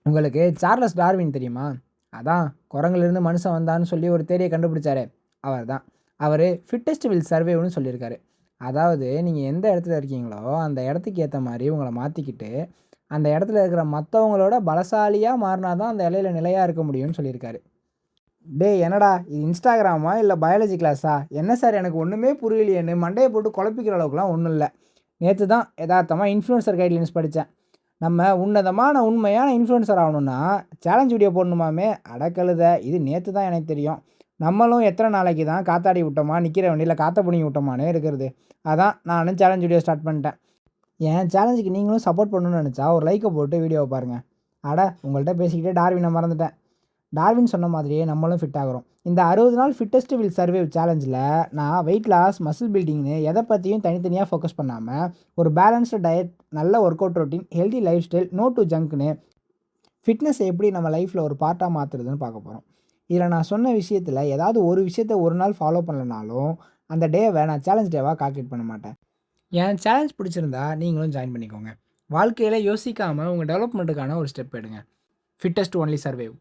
உங்களுக்கு Charles Darwin தெரியுமா? அதான் குரங்குலேருந்து மனுஷன் வந்தான்னு சொல்லி ஒரு தேரியை கண்டுபிடிச்சாரே, அவர் தான். அவர் ஃபிட்டெஸ்ட் வில் சர்வைவ்னு சொல்லியிருக்காரு. அதாவது நீங்கள் எந்த இடத்துல இருக்கீங்களோ அந்த இடத்துக்கு ஏற்ற மாதிரி உங்களை மாற்றிக்கிட்டு அந்த இடத்துல இருக்கிற மற்றவங்களோட பலசாலியாக மாறினா தான் அந்த இலையில நிலையாக இருக்க முடியும்னு சொல்லியிருக்காரு. டேய் என்னடா இது இன்ஸ்டாகிராமா இல்லை பயாலஜி கிளாஸா? என்ன சார் எனக்கு ஒன்றுமே புரியலையேன்னு மண்டையை போட்டு குழப்பிக்கிற அளவுக்குலாம் ஒன்றும் இல்லை. நேற்று தான் யதார்த்தமாக இன்ஃப்ளூயன்சர் கைட்லைன்ஸ் படித்தேன். நம்ம உன்னதமான உண்மையான இன்ஃப்ளூயன்சர் ஆகணும்னா சேலஞ்ச் வீடியோ போடணுமாமே. அடக்கழுத, இது நேற்று தான் எனக்கு தெரியும். நம்மளும் எத்தனை நாளைக்கு தான் காத்தாடி விட்டோமா நிற்கிற வண்டியில் காற்ற புனிங்கி விட்டோமானே இருக்கிறது. அதான் நானும் சேலஞ்ச் வீடியோ ஸ்டார்ட் பண்ணிட்டேன். என் சேலஞ்சுக்கு நீங்களும் சப்போர்ட் பண்ணணும்னு நினச்சா ஒரு லைக்கை போட்டு வீடியோவை பாருங்கள். அட உங்கள்கிட்ட பேசிக்கிட்டே டார்வினை மறந்துட்டேன். டார்வின் சொன்ன மாதிரியே நம்மளும் ஃபிட் ஆகிறோம். இந்த 60 நாள் ஃபிட்டஸ்ட் வில் சர்வைவ் சேலஞ்சில் நான் வெயிட் லாஸ், மசில் பில்டிங்னு எதை பற்றியும் தனித்தனியாக ஃபோக்கஸ் பண்ணாமல் ஒரு பேலன்ஸ்டு டயட், நல்ல workout routine, healthy lifestyle, no to ஜங்க்னு ஃபிட்னஸை எப்படி நம்ம லைஃப்பில் ஒரு பார்ட்டாக மாற்றுறதுன்னு பார்க்க போகிறோம். இதில் நான் சொன்ன விஷயத்தில் ஏதாவது ஒரு விஷயத்தை ஒரு நாள் ஃபாலோ பண்ணலனாலும் அந்த டேவை நான் சேலஞ்ச் டேவாக கால்குலேட் பண்ண மாட்டேன். என் சேலஞ்ச் பிடிச்சிருந்தா நீங்களும் ஜாயின் பண்ணிக்கோங்க. வாழ்க்கையில் யோசிக்காமல் உங்கள் டெவலப்மெண்ட்டுக்கான ஒரு ஸ்டெப் எடுங்க. Fittest only survive.